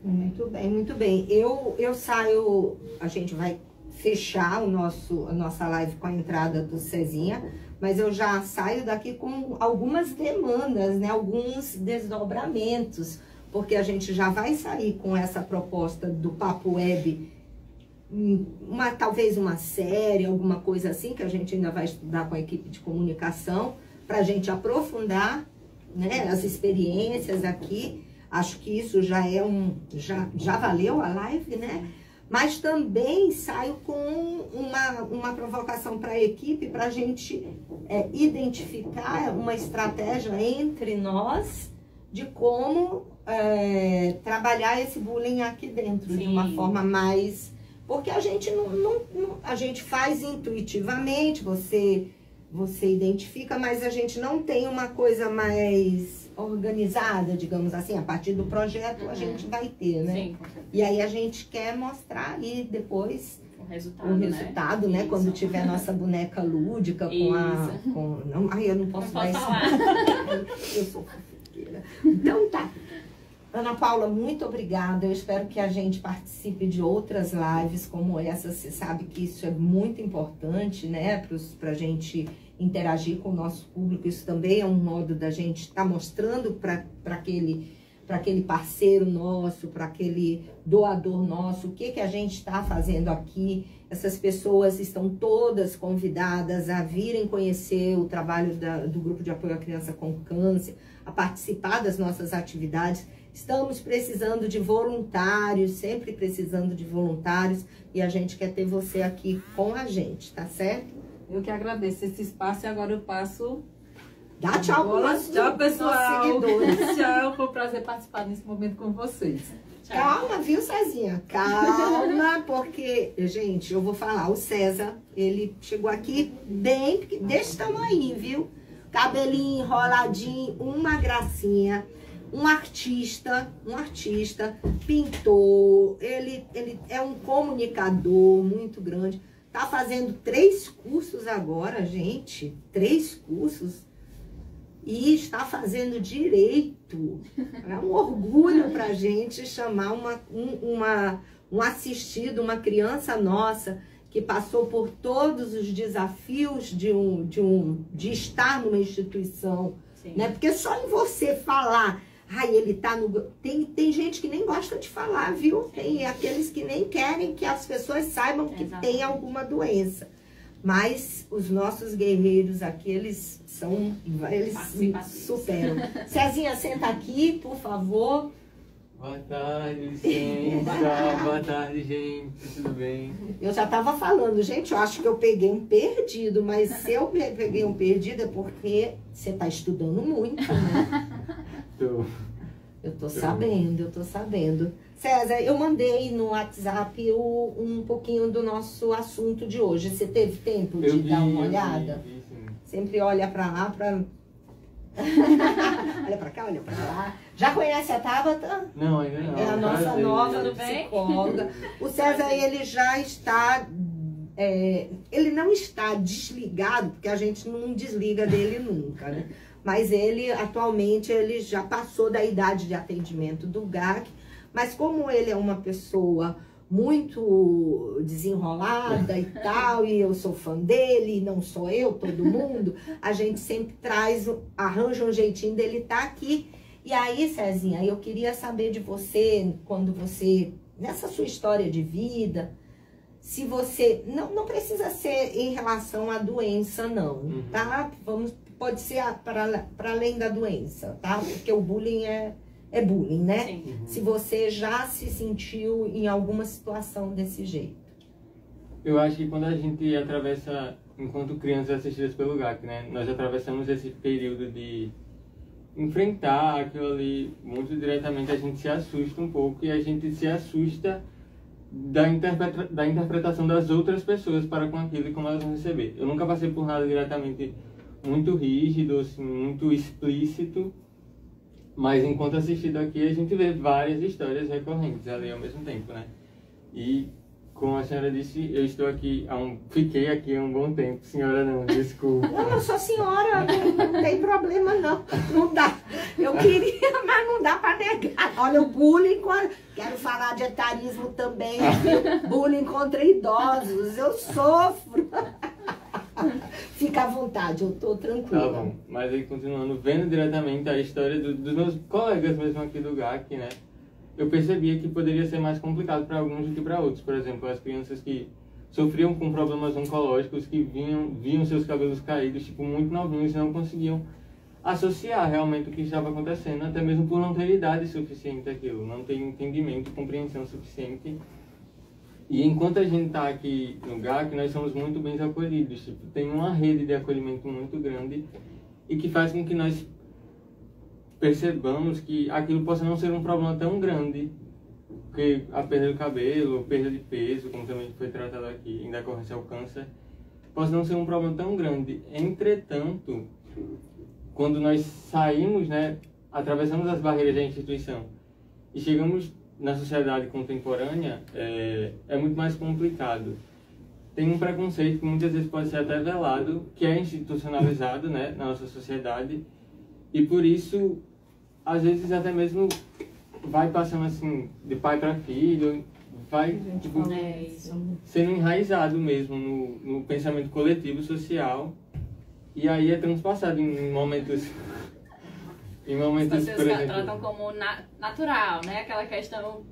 Muito bem, muito bem. Eu saio, a gente vai fechar a nossa live com a entrada do Cezinha, mas eu já saio daqui com algumas demandas, né? Alguns desdobramentos, porque a gente já vai sair com essa proposta do Papo Web, talvez uma série, alguma coisa assim, que a gente ainda vai estudar com a equipe de comunicação, para a gente aprofundar, né, as experiências aqui. Acho que isso já é já valeu a live, né? Mas também saio com uma provocação para a equipe, para a gente identificar uma estratégia entre nós de como trabalhar esse bullying aqui dentro. Sim. De uma forma mais... Porque a gente a gente faz intuitivamente, você identifica, mas a gente não tem uma coisa mais organizada, digamos assim. A partir do projeto a gente vai ter, né? Sim, e aí a gente quer mostrar aí depois o resultado, né? Quando tiver nossa boneca lúdica ai, eu não posso dar isso. Eu sou fofoqueira. Então tá. Ana Paula, muito obrigada. Eu espero que a gente participe de outras lives como essa. Você sabe que isso é muito importante, né? Pra gente interagir com o nosso público. Isso também é um modo da gente estar mostrando para aquele parceiro nosso, para aquele doador nosso, o que a gente está fazendo aqui. Essas pessoas estão todas convidadas a virem conhecer o trabalho do Grupo de Apoio à Criança com Câncer, a participar das nossas atividades. Estamos precisando de voluntários, sempre precisando de voluntários, e a gente quer ter você aqui com a gente, tá certo? Eu que agradeço esse espaço e agora eu passo... Dá tchau para os tchau, pessoal. seguidores. Tchau, foi um prazer participar nesse momento com vocês. Tchau. Calma, viu, Cezinha? Calma, porque, gente, eu vou falar, o César, ele chegou aqui bem, desse tamanho, viu? Cabelinho enroladinho, uma gracinha. Um artista, pintor, ele é um comunicador muito grande. Tá fazendo 3 cursos agora, gente. 3 cursos. E está fazendo direito. É um orgulho pra gente chamar um assistido, uma criança nossa que passou por todos os desafios de estar numa instituição. Né? Porque só em você falar... Ai, ele tá no... Tem gente que nem gosta de falar, viu? Tem aqueles que nem querem que as pessoas saibam que tem alguma doença. Mas os nossos guerreiros aqui, eles superam. Cezinha, senta aqui, por favor. Boa tarde, licença. Boa tarde, gente. Tudo bem? Eu já tava falando, gente, eu acho que eu peguei um perdido, mas se eu peguei um perdido é porque você tá estudando muito, né? Eu tô sabendo. César, eu mandei no WhatsApp um pouquinho do nosso assunto de hoje. Você teve tempo de dar uma olhada? Vi, sim. Sempre olha pra lá, olha pra cá, olha pra lá. Já conhece a Tabata? Não, ainda não. É a nossa Prazer. nova psicóloga. O César, ele já está... ele não está desligado, porque a gente não desliga dele nunca, né? Mas ele, atualmente, ele já passou da idade de atendimento do GAC. Mas como ele é uma pessoa muito desenrolada e tal, e eu sou fã dele, e não sou eu, todo mundo, a gente sempre arranja um jeitinho dele estar aqui. E aí, Cezinha, eu queria saber de você, quando você, nessa sua história de vida, se você, não precisa ser em relação à doença, não, tá? Pode ser para além da doença, tá? Porque o bullying é bullying, né? Sim. Se você já se sentiu em alguma situação desse jeito. Eu acho que quando a gente atravessa, enquanto crianças assistidas pelo GAC, né? Nós atravessamos esse período de enfrentar aquilo ali muito diretamente, a gente se assusta um pouco e a gente se assusta da interpretação das outras pessoas para com aquilo e como elas vão receber. Eu nunca passei por nada diretamente muito rígido, assim, muito explícito, mas enquanto assistido aqui a gente vê várias histórias recorrentes ali ao mesmo tempo, né? E como a senhora disse, eu estou aqui, fiquei aqui há um bom tempo. Senhora não, desculpa. Não, eu sou senhora, não tem problema não, não dá. Eu queria, mas não dá para negar. Olha, o bullying, quero falar de etarismo também, bullying contra idosos, eu sofro. Fica à vontade, eu tô tranquila. Tá bom, mas aí continuando, vendo diretamente a história dos meus colegas mesmo aqui do GAC, né? Eu percebia que poderia ser mais complicado para alguns do que para outros. Por exemplo, as crianças que sofriam com problemas oncológicos, que viam seus cabelos caídos, tipo, muito novinhos e não conseguiam associar realmente o que estava acontecendo, até mesmo por não ter idade suficiente aquilo, não ter entendimento, compreensão suficiente. E enquanto a gente está aqui no GAC, nós somos muito bem acolhidos. Tipo, tem uma rede de acolhimento muito grande e que faz com que nós percebamos que aquilo possa não ser um problema tão grande, porque a perda do cabelo, perda de peso, como também foi tratado aqui, em decorrência ao câncer, possa não ser um problema tão grande. Entretanto, quando nós saímos, né, atravessamos as barreiras da instituição e chegamos na sociedade contemporânea, é muito mais complicado. Tem um preconceito que muitas vezes pode ser até velado, que é institucionalizado, né, na nossa sociedade, e por isso, às vezes até mesmo vai passando assim, de pai para filho, vai tipo, sendo enraizado mesmo no pensamento coletivo, social, e aí é transpassado em momentos... Em momentos, as pessoas tratam como natural, né? Aquela questão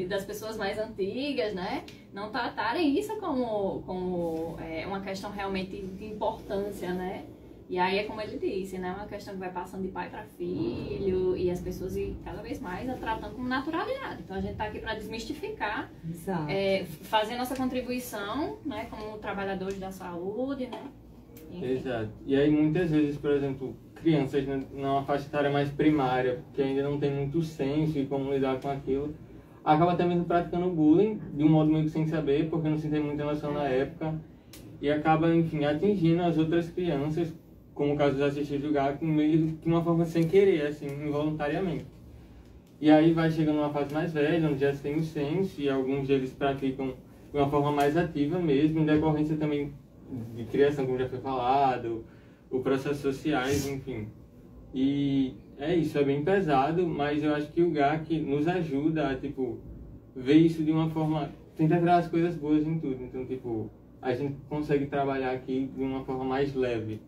das pessoas mais antigas, né? Não tratarem isso como uma questão realmente de importância, né? E aí é como ele disse, né? Uma questão que vai passando de pai para filho e as pessoas cada vez mais a tratando com naturalidade. Então a gente está aqui para desmistificar, fazer nossa contribuição, né? Como trabalhadores da saúde, né? Enfim. Exato. E aí muitas vezes, por exemplo, crianças numa faixa etária mais primária, que ainda não tem muito senso de como lidar com aquilo, acaba até mesmo praticando bullying de um modo meio que sem saber, porque não se tem muita noção na época, e acaba, enfim, atingindo as outras crianças, como o caso dos assistentes do GAC, meio de uma forma sem querer, assim, involuntariamente. E aí vai chegando uma fase mais velha, onde já se tem o senso, e alguns deles praticam de uma forma mais ativa mesmo, em decorrência também de criação, como já foi falado, o processos sociais, enfim. E é isso, é bem pesado, mas eu acho que o GAC nos ajuda a, tipo, ver isso de uma forma, tentar tirar as coisas boas em tudo. Então, tipo, a gente consegue trabalhar aqui de uma forma mais leve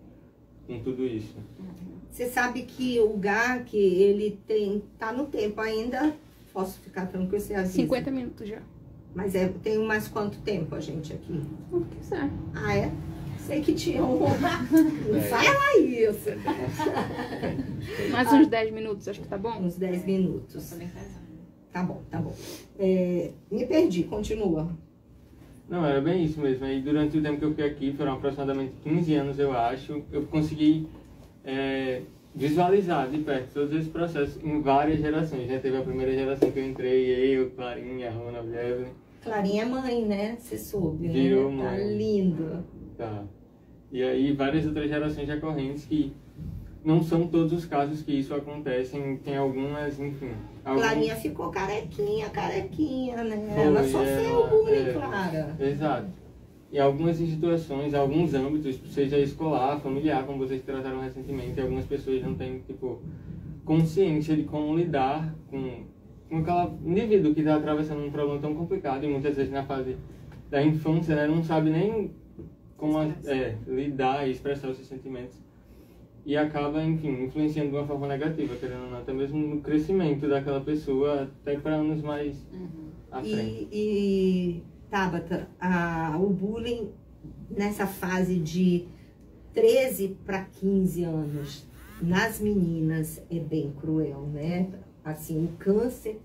com tudo isso. Você sabe que o GAC, ele tá no tempo ainda, posso ficar tranquilo, você avisa? 50 minutos já. Mas tem mais quanto tempo a gente aqui? O que quiser. Ah, é? Sei que tinha um... Não fala isso. Mais uns 10 minutos, acho que tá bom? Uns 10 minutos. Também faz. Tá bom, tá bom. Me perdi, continua. Não, era bem isso mesmo. E durante o tempo que eu fiquei aqui, foram aproximadamente 15 anos, eu acho, eu consegui visualizar de perto todos esses processos em várias gerações. Já teve a primeira geração que eu entrei, eu, Clarinha, Rona, Evelyn. Clarinha é mãe, né? Você soube, Virou né? Tá mãe. linda. Tá. E aí várias outras gerações recorrentes que não são todos os casos que isso acontece, tem algumas, enfim. Clarinha ficou carequinha, né? Foi, ela sofreu bullying, Clara. Exato. Em algumas situações, alguns âmbitos, seja escolar, familiar, como vocês trataram recentemente, algumas pessoas não têm, tipo, consciência de como lidar com aquele indivíduo que está atravessando um problema tão complicado e muitas vezes na fase da infância, né, não sabe nem como lidar e expressar os seus sentimentos. E acaba, enfim, influenciando de uma forma negativa, querendo ou não, até mesmo no crescimento daquela pessoa, até para anos mais à frente. E Tabata, o bullying nessa fase de 13 para 15 anos, nas meninas, é bem cruel, né? Assim, o câncer,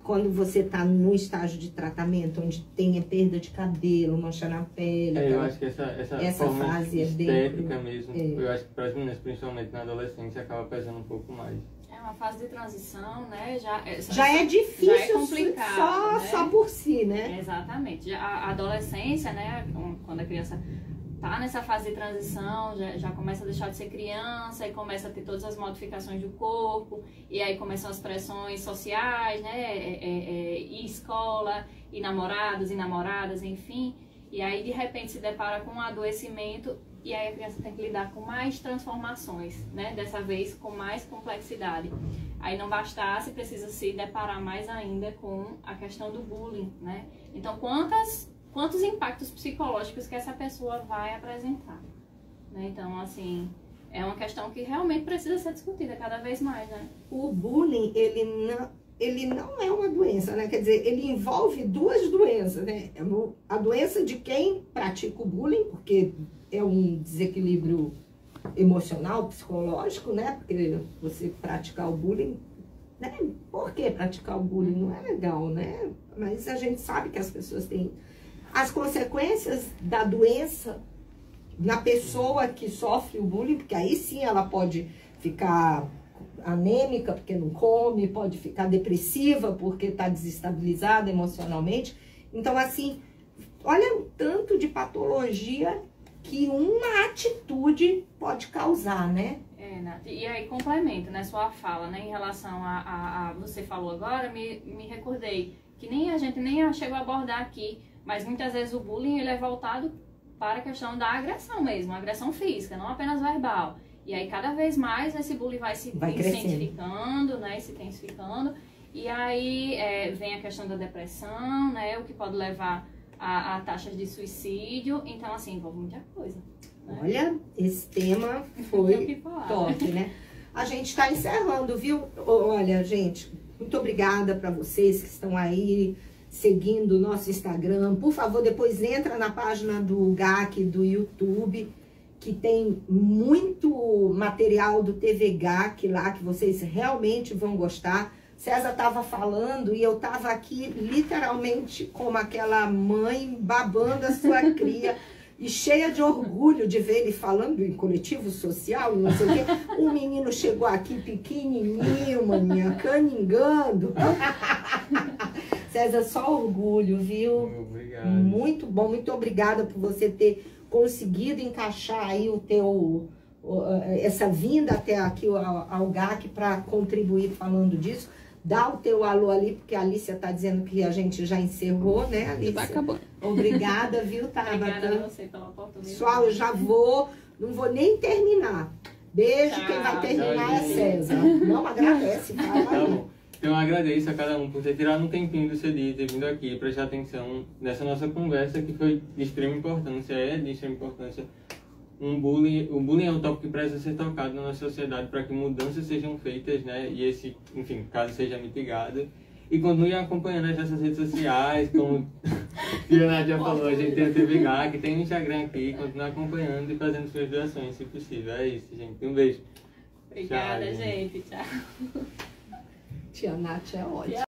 quando você está no estágio de tratamento, onde tem a perda de cabelo, mancha na pele... eu acho que essa forma fase estética mesmo, eu acho que para as meninas, principalmente na adolescência, acaba pesando um pouco mais. É uma fase de transição, né? Já é difícil, já é complicado, né? só por si, né? Exatamente. A adolescência, né? Quando a criança tá nessa fase de transição, já começa a deixar de ser criança e começa a ter todas as modificações do corpo, e aí começam as pressões sociais, né? E escola, e namorados e namoradas, enfim. E aí, de repente, se depara com um adoecimento, e aí a criança tem que lidar com mais transformações, né? Dessa vez com mais complexidade. Aí não bastasse, precisa se deparar mais ainda com a questão do bullying, né? Então, quantos impactos psicológicos que essa pessoa vai apresentar, né? Então, assim, é uma questão que realmente precisa ser discutida cada vez mais, né? O bullying, ele não é uma doença, né? Quer dizer, ele envolve duas doenças, né? A doença de quem pratica o bullying, porque é um desequilíbrio emocional, psicológico, né? Porque você praticar o bullying, né? Por que praticar o bullying? Não é legal, né? Mas a gente sabe que as pessoas têm as consequências da doença na pessoa que sofre o bullying, porque aí sim ela pode ficar anêmica porque não come, pode ficar depressiva porque está desestabilizada emocionalmente. Então, assim, olha o tanto de patologia que uma atitude pode causar, né? Nath, e aí complementa, né, sua fala, né, em relação a você falou agora, me recordei que a gente nem chegou a abordar aqui, mas muitas vezes o bullying ele é voltado para a questão da agressão mesmo, agressão física, não apenas verbal. E aí cada vez mais esse bullying vai se intensificando, né, se intensificando, e aí vem a questão da depressão, né, o que pode levar a taxas de suicídio. Então, assim, envolve muita coisa, né? Olha, esse tema foi top, né? A gente está encerrando, viu? Olha, gente, Muito obrigada para vocês que estão aí seguindo o nosso Instagram. Por favor, depois entra na página do GAC, do YouTube, que tem muito material do TV GAC lá, que vocês realmente vão gostar. César estava falando e eu estava aqui literalmente como aquela mãe babando a sua cria e cheia de orgulho de ver ele falando em coletivo social, não sei o quê. O menino chegou aqui pequenininho, maninha, caningando. César, só orgulho, viu? Obrigado. Muito bom, muito obrigada por você ter conseguido encaixar aí essa vinda até aqui ao GAC para contribuir falando disso. Dá o teu alô ali, porque a Alicia tá dizendo que a gente já encerrou, né, Alicia? Tá acabando. Obrigada, viu, Tabata? Obrigada a você pela oportunidade. Pessoal, eu já não vou nem terminar. Beijo, Tchau. quem vai terminar Tchau, é gente. César. Não agradece, fala Tá aí. bom. Então eu agradeço a cada um por ter tirado um tempinho do seu dia, ter vindo aqui, prestar atenção nessa nossa conversa que foi de extrema importância, o bullying é um tópico que precisa ser tocado na nossa sociedade para que mudanças sejam feitas, né? E esse, enfim, caso seja mitigado. E continue acompanhando as nossas redes sociais, como a Nádia falou, a gente tem a TV GAC, tem o Instagram aqui, continue acompanhando e fazendo suas doações, se possível. É isso, gente. Um beijo. Obrigada, Tchau, gente. Tchau. Tia Nath é ótima.